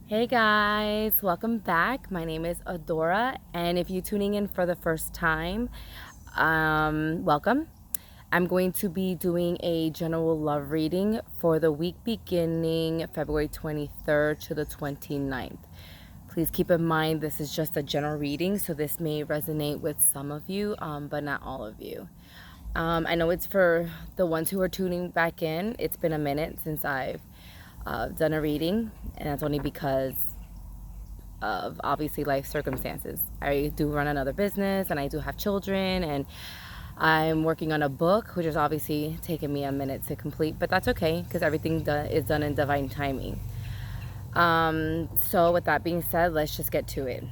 Hey guys, welcome back. My name is Adora, and if you're tuning in for the first time, welcome. I'm going to be doing a general love reading for the week beginning February 23rd to the 29th. Please keep in mind this is just a general reading, so this may resonate with some of you, but not all of you. I know it's for the ones who are tuning back in. It's been a minute since I've done a reading, and that's only because of obviously life circumstances. I do run another business and I do have children, and I'm working on a book, which is obviously taking me a minute to complete, but that's okay because everything is done in divine timing. So with that being said, let's just get to it.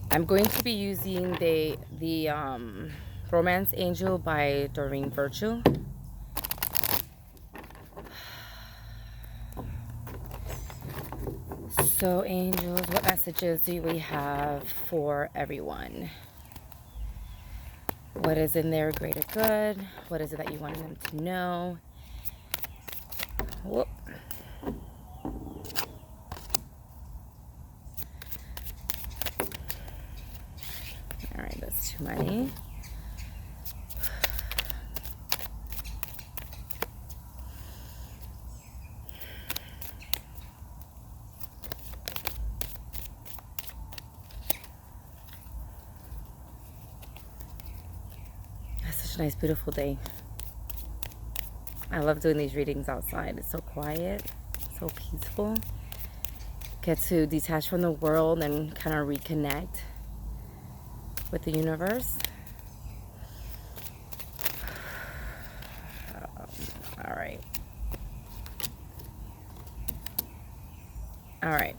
I'm going to be using the Romance Angel by Doreen Virtue. So angels, what messages do we have for everyone? What is in their greater good? What is it that you want them to know? Whoop. All right, that's too many. It's such a nice, beautiful day. I love doing these readings outside. It's so quiet, so peaceful. Get to detach from the world and kind of reconnect with the universe. All right. All right.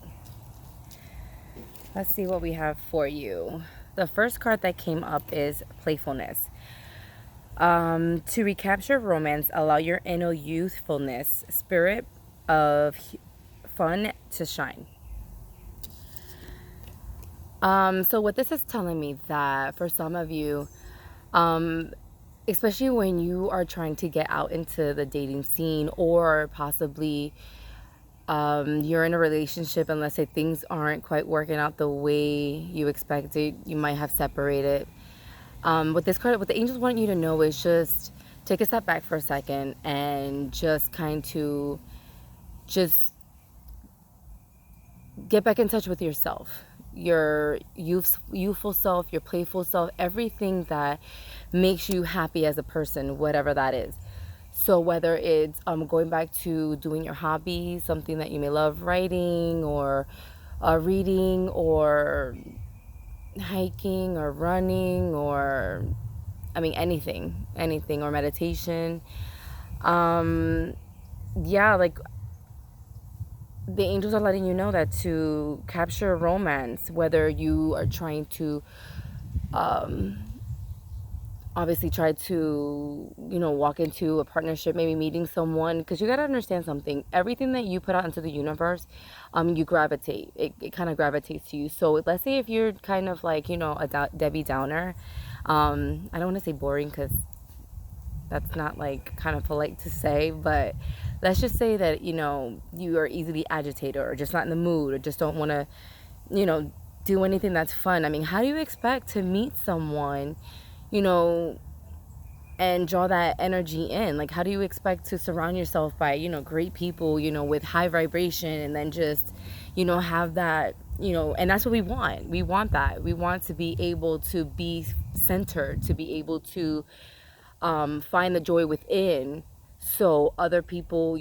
Let's see what we have for you. The first card that came up is playfulness. To recapture romance, allow your inner youthfulness, spirit of fun to shine. So what this is telling me that for some of you, especially when you are trying to get out into the dating scene, or possibly you're in a relationship and let's say things aren't quite working out the way you expected, you might have separated. What this card, what the angels want you to know is just take a step back for a second and just just get back in touch with yourself, your youthful self, your playful self, everything that makes you happy as a person, whatever that is. So whether it's going back to doing your hobby, something that you may love, writing or reading or hiking or running or anything, or meditation. Yeah, like the angels are letting you know that to capture romance, whether you are trying to obviously try to walk into a partnership, maybe meeting someone, because you got to understand something. Everything that you put out into the universe, you gravitate, it kind of gravitates to you. So let's say if you're kind of like a Debbie Downer, I don't want to say boring because that's not like kind of polite to say, but let's just say that you are easily agitated or just not in the mood or just don't want to do anything that's fun. I mean, how do you expect to meet someone and draw that energy in? Like, how do you expect to surround yourself by great people with high vibration, and then just have that, and that's what we want. We want that. We want to be able to be centered, to be able to find the joy within, so other people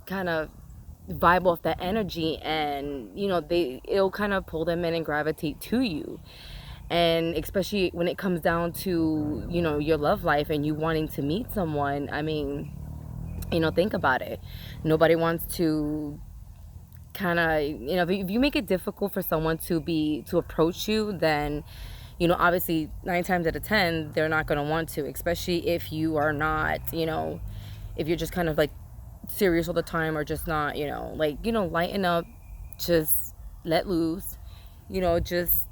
kind of vibe off that energy, and it'll kind of pull them in and gravitate to you. And especially when it comes down to your love life and you wanting to meet someone, I mean, think about it. Nobody wants to kind of if you make it difficult for someone to approach you, then obviously 9 times out of 10 they're not going to want to, especially if you are not if you're just kind of like serious all the time, or just not lighten up, just let loose, just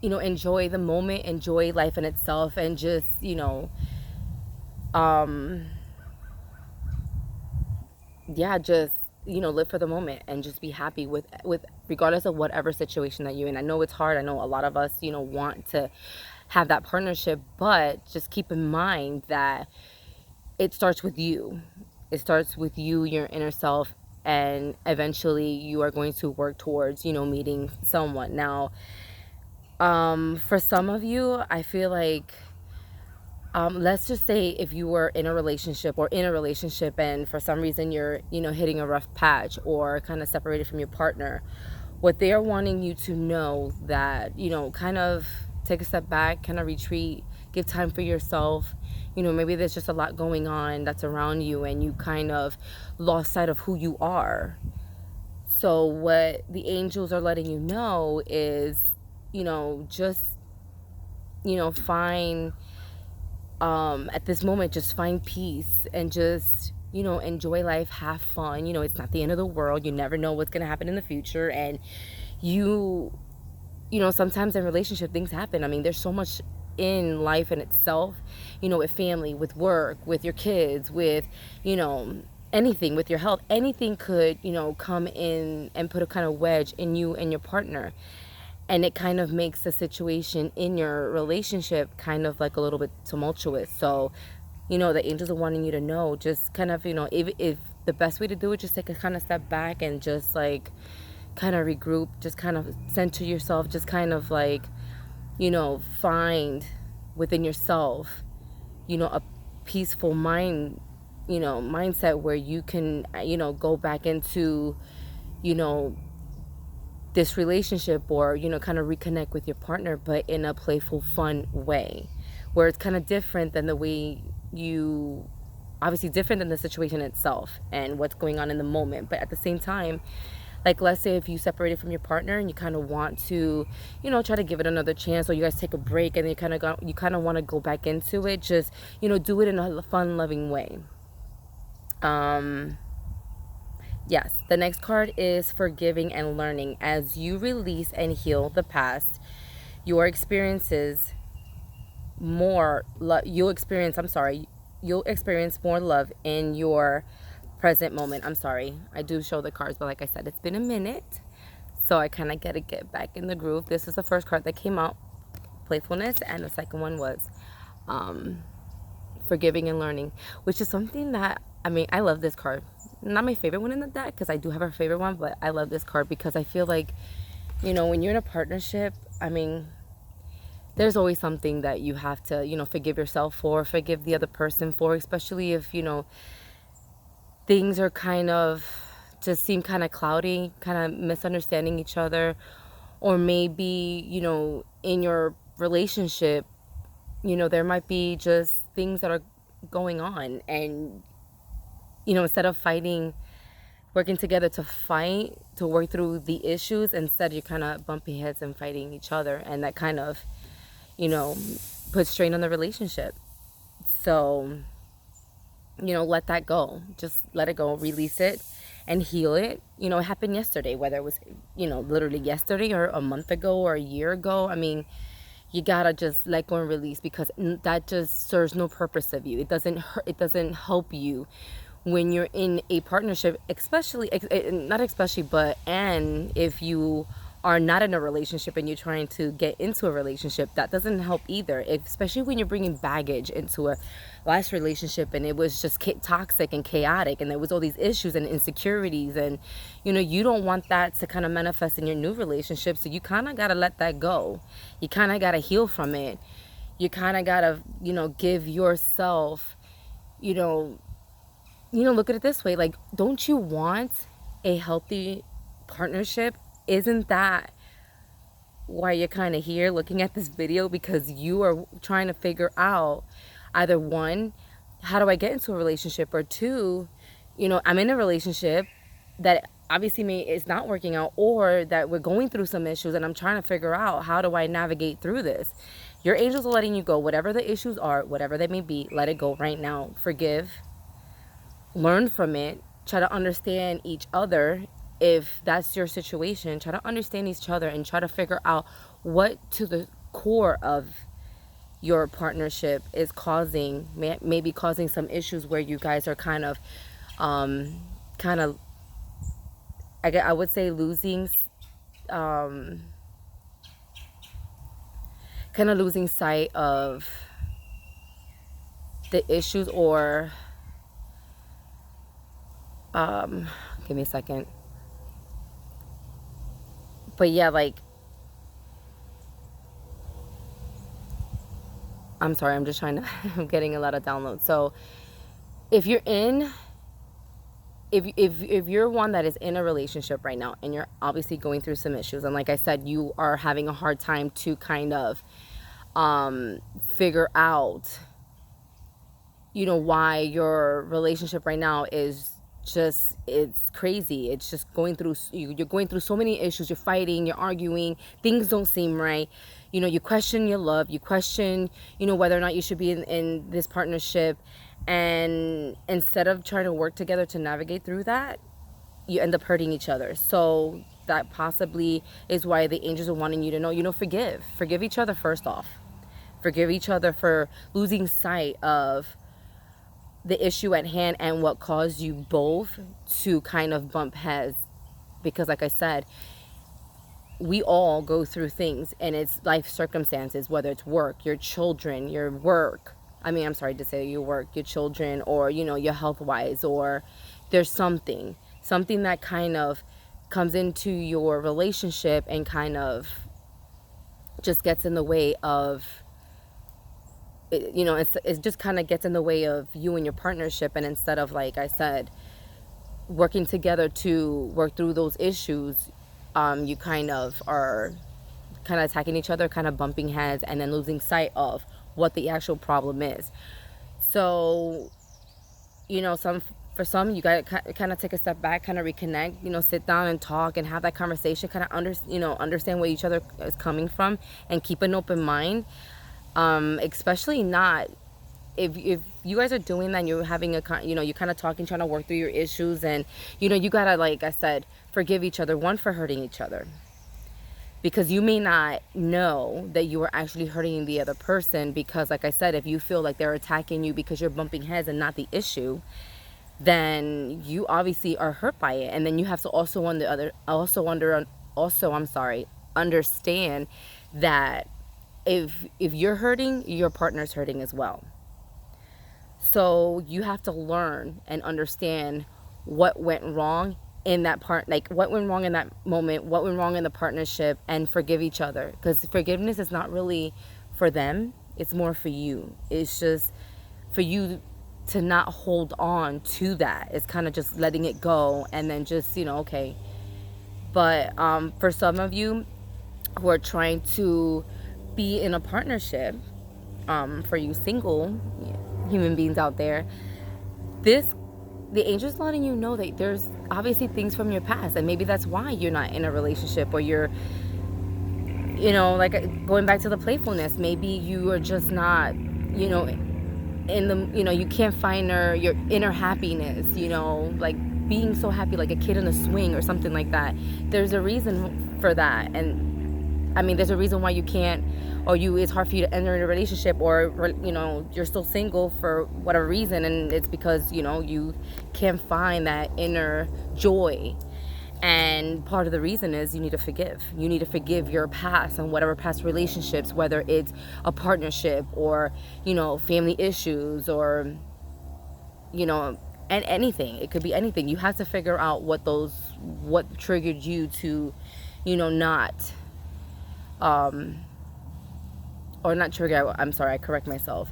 enjoy the moment, enjoy life in itself, and just yeah, just live for the moment and just be happy with regardless of whatever situation that you're in. I know it's hard. I know a lot of us, want to have that partnership, but just keep in mind that it starts with you. It starts with you, your inner self, and eventually you are going to work towards, meeting someone. Now, for some of you, I feel like, let's just say if you were in a relationship or in a relationship and for some reason you're, hitting a rough patch or kind of separated from your partner, what they are wanting you to know that, kind of take a step back, kind of retreat, give time for yourself. Maybe there's just a lot going on that's around you and you kind of lost sight of who you are. So what the angels are letting you know is, just, find, at this moment, just find peace and just, enjoy life, have fun. It's not the end of the world. You never know what's going to happen in the future. And you, sometimes in relationship things happen. I mean, there's so much in life in itself, with family, with work, with your kids, with, anything, with your health. Anything could, come in and put a kind of wedge in you and your partner. And it kind of makes the situation in your relationship kind of like a little bit tumultuous. So, the angels are wanting you to know, just kind of, if the best way to do it, just take a kind of step back and just like kind of regroup, just kind of center yourself, just kind of like, find within yourself, a peaceful mindset where you can, go back into, this relationship or, kind of reconnect with your partner, but in a playful, fun way where it's kind of different than the way you, obviously different than the situation itself and what's going on in the moment. But at the same time, like, let's say if you separated from your partner and you kind of want to, try to give it another chance, or you guys take a break and you kind of want to go back into it, just, do it in a fun, loving way. Yes, the next card is forgiving and learning. As you release and heal the past, your experiences you'll experience more love in your present moment. I'm sorry, I do show the cards, but like I said, it's been a minute, so I kind of got to get back in the groove. This is the first card that came out, playfulness, and the second one was forgiving and learning, which is something that, I mean, I love this card. Not my favorite one in the deck, because I do have a favorite one, but I love this card because I feel like, when you're in a partnership, I mean, there's always something that you have to, forgive yourself for, forgive the other person for, especially if, things are kind of, just seem kind of cloudy, kind of misunderstanding each other, or maybe, in your relationship, there might be just things that are going on, and instead of working together to fight, to work through the issues, instead you're kind of bumping heads and fighting each other, and that kind of, puts strain on the relationship. So, let that go. Just let it go, release it, and heal it. It happened yesterday, whether it was, literally yesterday or a month ago or a year ago. I mean, you gotta just let go and release, because that just serves no purpose of you. It doesn't hurt, it doesn't help you when you're in a partnership, especially, not especially, but, and if you are not in a relationship and you're trying to get into a relationship, that doesn't help either, especially when you're bringing baggage into a last relationship and it was just toxic and chaotic and there was all these issues and insecurities, and you don't want that to kind of manifest in your new relationship. So you kind of got to let that go. You kind of got to heal from it. You kind of got to give yourself, look at it this way. Like, don't you want a healthy partnership? Isn't that why you're kind of here looking at this video? Because you are trying to figure out, either one, how do I get into a relationship? Or two, I'm in a relationship that obviously is not working out, or that we're going through some issues and I'm trying to figure out, how do I navigate through this? Your angels are letting you go. Whatever the issues are, whatever they may be, let it go right now. Forgive. Learn from it. Try to understand each other. If that's your situation, try to understand each other and try to figure out what to the core of your partnership is maybe causing some issues where you guys are kind of I would say losing, kind of losing sight of the issues, or give me a second. But yeah, like, I'm sorry, I'm just trying to, I'm getting a lot of downloads. So if you're in, if you're one that is in a relationship right now and you're obviously going through some issues, and like I said, you are having a hard time to kind of figure out, you know, why your relationship right now is just, it's crazy. It's just going through, you're going through so many issues. You're fighting, you're arguing, things don't seem right. You know, you question your love, you question, you know, whether or not you should be in this partnership. And instead of trying to work together to navigate through that, you end up hurting each other. So that possibly is why the angels are wanting you to know, you know, forgive each other. First off, forgive each other for losing sight of the issue at hand and what caused you both to kind of bump heads. Because like I said, we all go through things, and it's life circumstances, whether it's work, your children, your work, I mean, I'm sorry to say your work, your children, or, you know, your health wise, or there's something that kind of comes into your relationship and kind of just gets in the way of, you know, it just kind of gets in the way of you and your partnership. And instead of, like I said, working together to work through those issues, you kind of are kind of attacking each other, kind of bumping heads, and then losing sight of what the actual problem is. So, you know, for some, you got to kind of take a step back, kind of reconnect, you know, sit down and talk and have that conversation, kind of understand where each other is coming from, and keep an open mind. Especially not if you guys are doing that and you're having you're kind of talking, trying to work through your issues, and, you know, you gotta, like I said, forgive each other, one, for hurting each other, because you may not know that you are actually hurting the other person. Because like I said, if you feel like they're attacking you because you're bumping heads and not the issue, then you obviously are hurt by it. And then you have to also understand that if you're hurting, your partner's hurting as well. So you have to learn and understand what went wrong in that part, like what went wrong in that moment, what went wrong in the partnership, and forgive each other. Because forgiveness is not really for them, it's more for you. It's just for you to not hold on to that. It's kind of just letting it go, and then just, you know, okay. But for some of you who are trying to be in a partnership, for you single human beings out there, the angel's letting you know that there's obviously things from your past, and maybe that's why you're not in a relationship, or you're, you know, like going back to the playfulness, maybe you are just not, you know, in the, you know, you can't find your inner happiness, you know, like being so happy like a kid in a swing or something like that. There's a reason for that. And I mean, there's a reason why you can't, or it's hard for you to enter in a relationship, or, you know, you're still single for whatever reason, and it's because, you know, you can't find that inner joy. And part of the reason is you need to forgive. You need to forgive your past and whatever past relationships, whether it's a partnership or, you know, family issues, or, you know, and anything. It could be anything. You have to figure out what triggered you to, you know, not trigger, I'm sorry, I correct myself,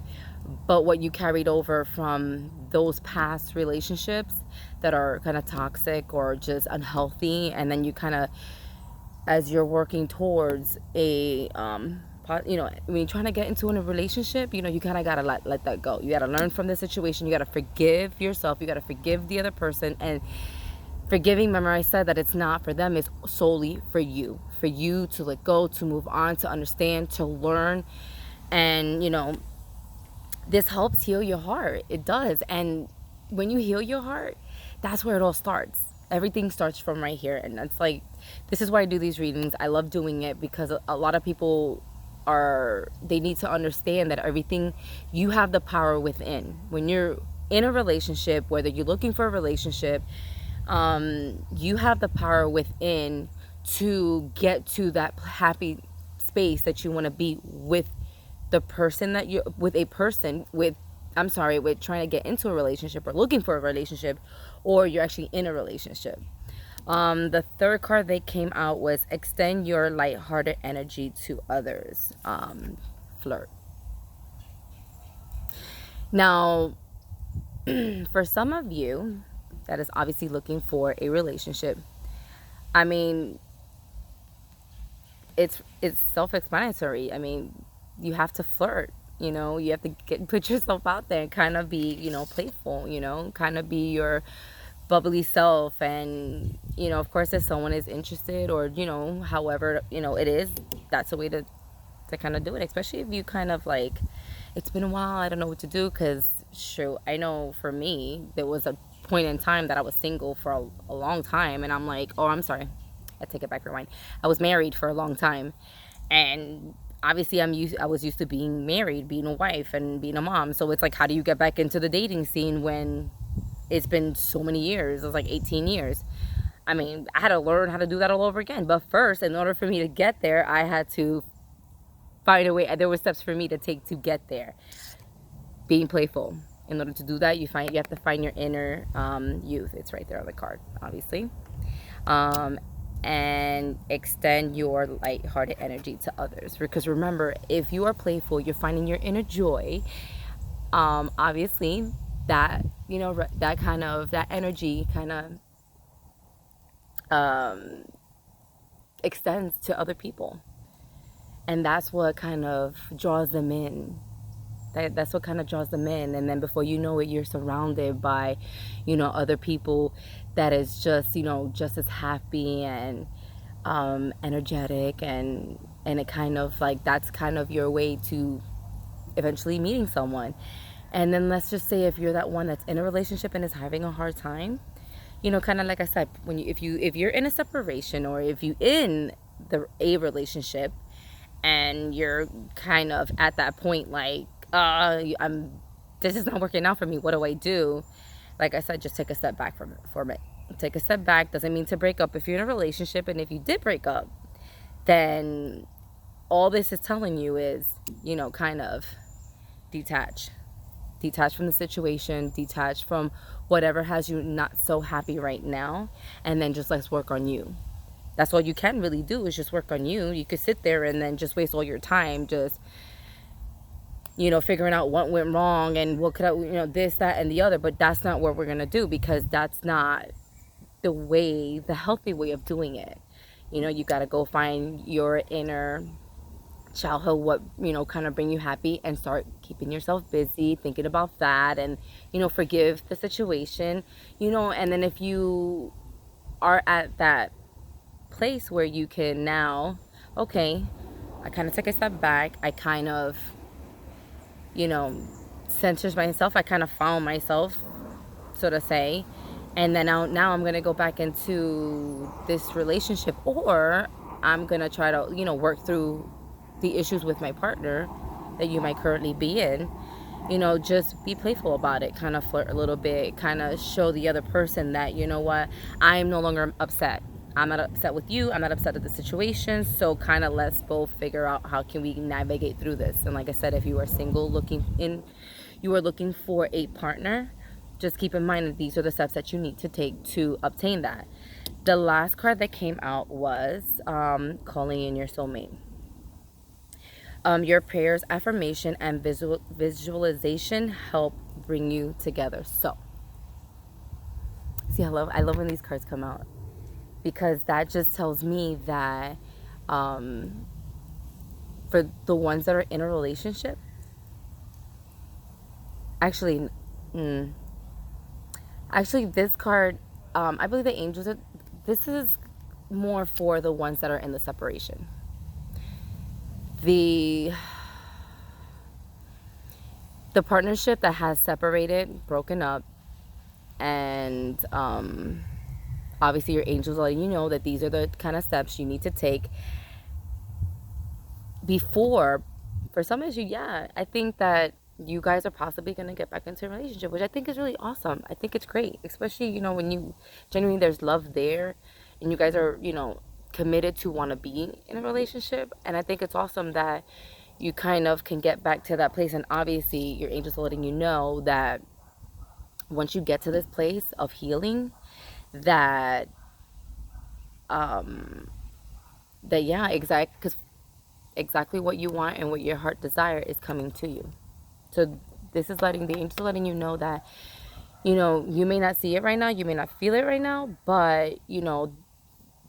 but what you carried over from those past relationships that are kind of toxic or just unhealthy. And then you kind of, as you're working towards a, you know, when you're trying to get into a relationship, you know, you kind of got to let that go. You got to learn from the situation. You got to forgive yourself. You got to forgive the other person. And forgiving, remember I said that it's not for them, it's solely for you to let go, to move on, to understand, to learn. And, you know, this helps heal your heart. It does. And when you heal your heart, that's where it all starts. Everything starts from right here. And that's like, this is why I do these readings. I love doing it because a lot of people they need to understand that everything, you have the power within. When you're in a relationship, whether you're looking for a relationship, You have the power within to get to that happy space that you want to be with the person that you with a person with I'm sorry, with trying to get into a relationship or looking for a relationship, or you're actually in a relationship. The third card they came out was extend your lighthearted energy to others. Flirt. Now, for some of you that is obviously looking for a relationship, I mean, it's self-explanatory. I mean, you have to flirt. You know, you have to put yourself out there and kind of be, playful. Kind of be your bubbly self. And of course, if someone is interested, or however it is, that's a way to kind of do it. Especially if you kind of like, it's been a while, I don't know what to do. Because shoot, I know for me, there was a point in time that I was single for a long time, and I'm like, oh, I'm sorry, I take it back, rewind. I was married for a long time, and obviously I was used to being married, being a wife, and being a mom. So it's like, how do you get back into the dating scene when it's been so many years? It was like 18 years. I mean, I had to learn how to do that all over again. But first, in order for me to get there, I had to find a way. There were steps for me to take to get there. Being playful. In order to do that, you have to find your inner youth. It's right there on the card, obviously. And extend your light-hearted energy to others. Because remember, if you are playful, you're finding your inner joy. Obviously, that that energy kind of extends to other people, and that's what kind of draws them in. That's what kind of draws them in. And then before you know it, you're surrounded by other people that is just just as happy and energetic, and it kind of like, that's kind of your way to eventually meeting someone. And then let's just say if you're that one that's in a relationship and is having a hard time, kind of like I said, if you're in a separation, or if you in a relationship and you're kind of at that point like, this is not working out for me, what do I do? Like I said, just take a step back from it. Take a step back. Doesn't mean to break up if you're in a relationship. And if you did break up, then all this is telling you is, kind of detach from the situation, detach from whatever has you not so happy right now, and then just let's work on you. That's all you can really do, is just work on you. You could sit there and then just waste all your time just figuring out what went wrong and what could I, this, that, and the other. But that's not what we're going to do, because that's not the healthy way of doing it. You got to go find your inner childhood, what, kind of bring you happy, and start keeping yourself busy, thinking about that, and, forgive the situation, and then if you are at that place where you can now, okay, I kind of take a step back, I kind of, centers myself, I kind of found myself, so to say, and then now I'm gonna go back into this relationship, or I'm gonna try to work through the issues with my partner that you might currently be in. Just be playful about it, kind of flirt a little bit, kind of show the other person that, what, I'm no longer upset. I'm not upset with you. I'm not upset at the situation. So kind of let's both figure out how can we navigate through this. And like I said, if you are single, you are looking for a partner, just keep in mind that these are the steps that you need to take to obtain that. The last card that came out was calling in your soulmate. Your prayers, affirmation, and visualization help bring you together. So, see, I love when these cards come out, because that just tells me that for the ones that are in a relationship, actually, this card, I believe the angels are, this is more for the ones that are in the separation. The partnership that has separated, broken up, and obviously your angels are letting you know that these are the kind of steps you need to take before. For some of you, yeah, I think that you guys are possibly going to get back into a relationship, which I think is really awesome. I think it's great, especially, when you genuinely, there's love there and you guys are, committed to want to be in a relationship. And I think it's awesome that you kind of can get back to that place. And obviously, your angels are letting you know that once you get to this place of healing, that, that yeah, because exactly what you want and what your heart desire is coming to you. So this is letting the angels letting you know that, you may not see it right now, you may not feel it right now, but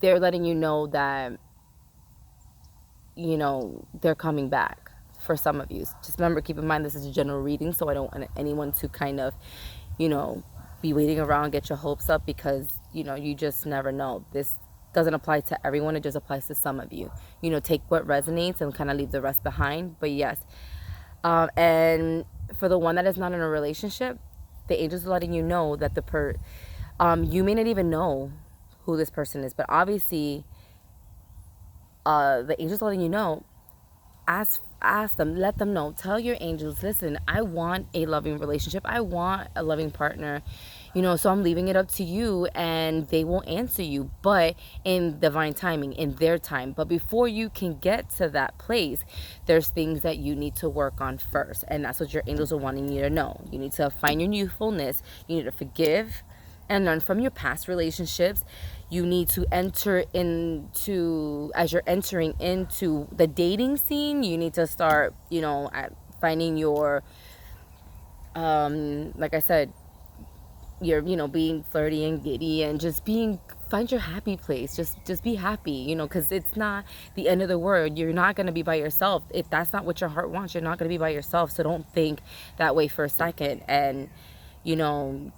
they're letting you know that, they're coming back for some of you. Just remember, keep in mind, this is a general reading, so I don't want anyone to kind of, you know, be waiting around, get your hopes up, because, you just never know. This doesn't apply to everyone, it just applies to some of you. Take what resonates and kind of leave the rest behind. But yes, and for the one that is not in a relationship, the angels are letting you know that you may not even know who this person is, but obviously, the angels are letting you know. Ask them, let them know, tell your angels, listen, I want a loving relationship, I want a loving partner, so I'm leaving it up to you, and they will answer you, but in divine timing, in their time. But before you can get to that place, there's things that you need to work on first, and that's what your angels are wanting you to know. You need to find your youthfulness, you need to forgive and learn from your past relationships. You need to as you're entering into the dating scene, you need to start, finding your, like I said, your, being flirty and giddy, and just find your happy place. Just be happy, because it's not the end of the world. You're not going to be by yourself. If that's not what your heart wants, you're not going to be by yourself. So don't think that way for a second. And,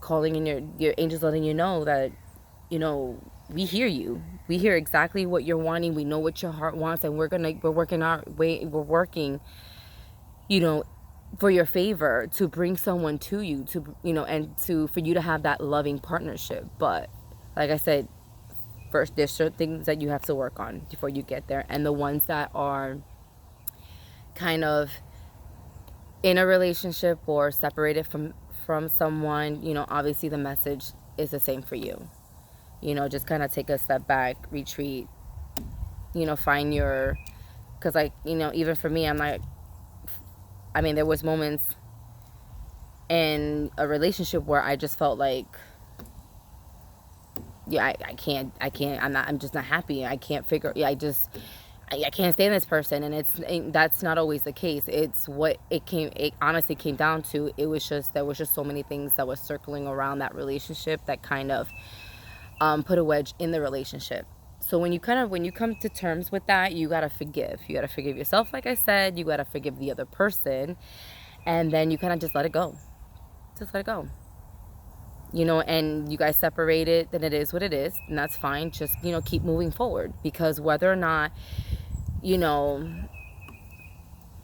calling in your angels, letting you know that, we hear you. We hear exactly what you're wanting. We know what your heart wants, and we're working our way. We're working, for your favor, to bring someone to you, and for you to have that loving partnership. But like I said, first, there's certain things that you have to work on before you get there. And the ones that are kind of in a relationship or separated from someone, obviously the message is the same for you. Just kind of take a step back, retreat, find your, because even for me, there was moments in a relationship where I just felt like, yeah, I'm just not happy. I can't figure, I can't stand this person. And that's not always the case. It's it honestly came down to. There was just so many things that was circling around that relationship that kind of, put a wedge in the relationship. So when you come to terms with that, you gotta forgive. You gotta forgive yourself, like I said. You gotta forgive the other person, and then you kind of just let it go. Just let it go. And you guys separated, then it is what it is, and that's fine. Just keep moving forward, because whether or not,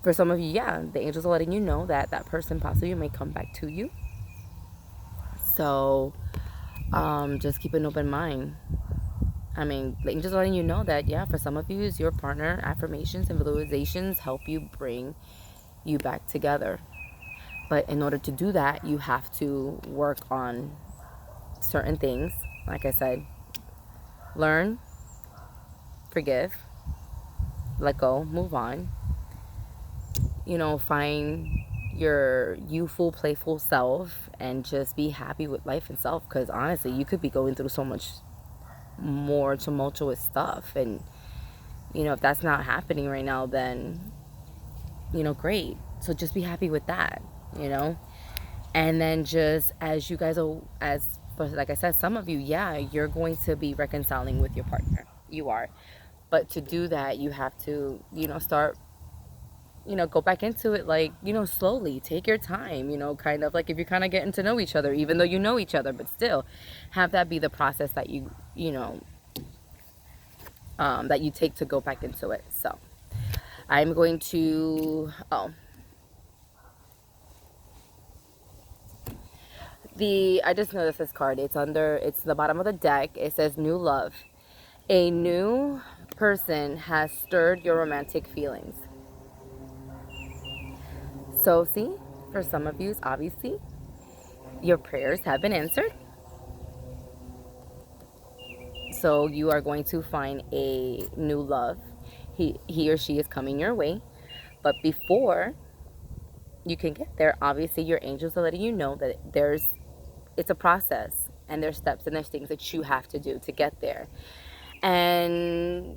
for some of you, yeah, the angels are letting you know that that person possibly may come back to you. So, just keep an open mind. The angels letting you know that, yeah, for some of you, is your partner, affirmations and visualizations help you bring you back together. But in order to do that, you have to work on certain things. Like I said, learn, forgive, let go, move on. Find your youthful, playful self, and just be happy with life itself. Because honestly, you could be going through so much more tumultuous stuff, and if that's not happening right now, then great. So just be happy with that. And then, just as you guys are, like I said, some of you, yeah, you're going to be reconciling with your partner. You are. But to do that, you have to start, go back into it, like, slowly. Take your time, kind of like if you're kind of getting to know each other, even though you know each other, but still have that be the process that that you take to go back into it. So I'm going to, I just noticed this card. It's the bottom of the deck. It says new love. A new person has stirred your romantic feelings. So see, For some of you, obviously, your prayers have been answered. So you are going to find a new love. He or she is coming your way. But before you can get there, obviously your angels are letting you know that it's a process, and there's steps and there's things that you have to do to get there. And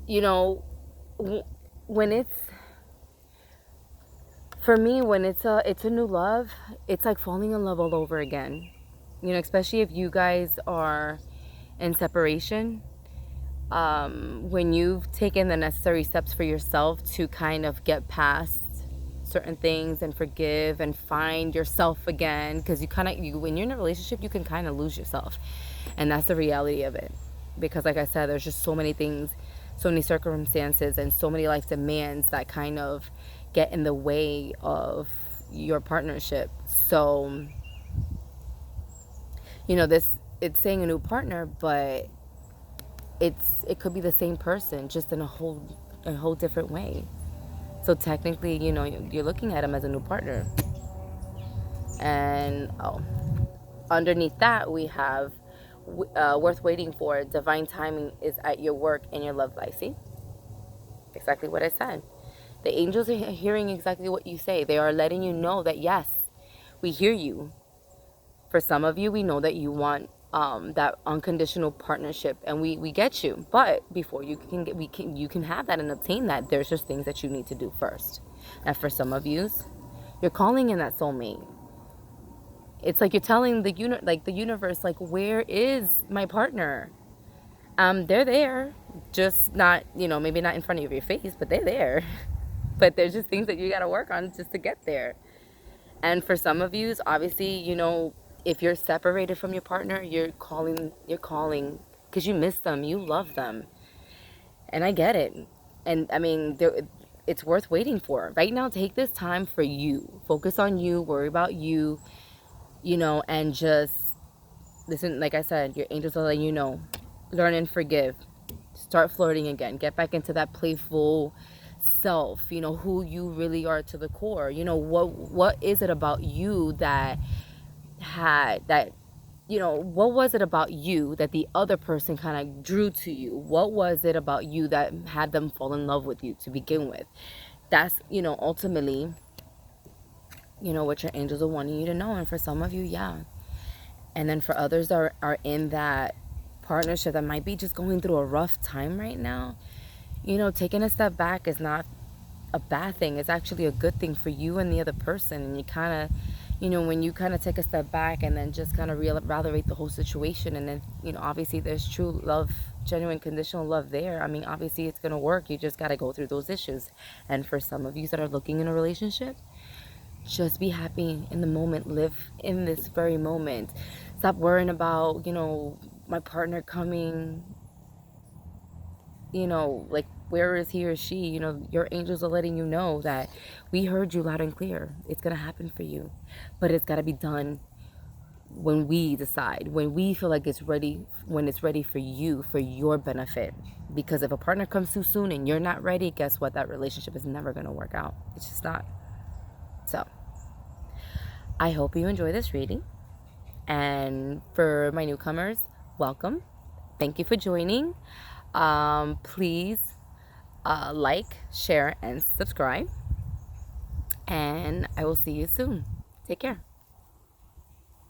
you know, when it's for me, when it's a new love, it's like falling in love all over again. You know, especially if you guys are in separation. When you've taken the necessary steps for yourself to kind of get past certain things and forgive and find yourself again, because when you're in a relationship, you can kind of lose yourself, and that's the reality of it. Because like I said, there's just so many things, so many circumstances, and so many life demands that kind of get in the way of your partnership. So it's saying a new partner, but it could be the same person, just in a whole different way. So technically, you're looking at him as a new partner. And underneath that, we have worth waiting for. Divine timing is at your work and your love life. See, exactly what I said. The angels are hearing exactly what you say. They are letting you know that yes, we hear you. For some of you, we know that you want that unconditional partnership, and we get you. But before you can have that and obtain that, there's just things that you need to do first. And for some of you, you're calling in that soulmate. It's like you're telling the universe, like, where is my partner? They're there, just not, maybe not in front of your face, but they're there. But there's just things that you got to work on just to get there. And for some of you, obviously, if you're separated from your partner, you're calling because you miss them, you love them. And I get it. And I mean, it's worth waiting for. Right now, take this time for you. Focus on you, worry about you, and just listen. Like I said, your angels will let you know. Learn and forgive. Start flirting again. Get back into that playful self, who you really are to the core. What is it about you that what was it about you that the other person kind of drew to you? What was it about you that had them fall in love with you to begin with? That's, ultimately, what your angels are wanting you to know. And for some of you, yeah. And then for others that are in that partnership that might be just going through a rough time right now, taking a step back is not a bad thing. It's actually a good thing for you and the other person. And you kind of, when you kind of take a step back and then just kind of evaluate the whole situation, and then, obviously there's true love, genuine conditional love there. I mean, obviously it's going to work. You just got to go through those issues. And for some of you that are looking in a relationship, just be happy in the moment. Live in this very moment. Stop worrying about, my partner coming, like, where is he or she? Your angels are letting you know that we heard you loud and clear. It's going to happen for you. But it's got to be done when we decide, when we feel like it's ready, when it's ready for you, for your benefit. Because if a partner comes too soon and you're not ready, guess what? That relationship is never going to work out. It's just not. So, I hope you enjoy this reading. And for my newcomers, welcome. Thank you for joining. Please like, share, and subscribe. And I will see you soon. Take care.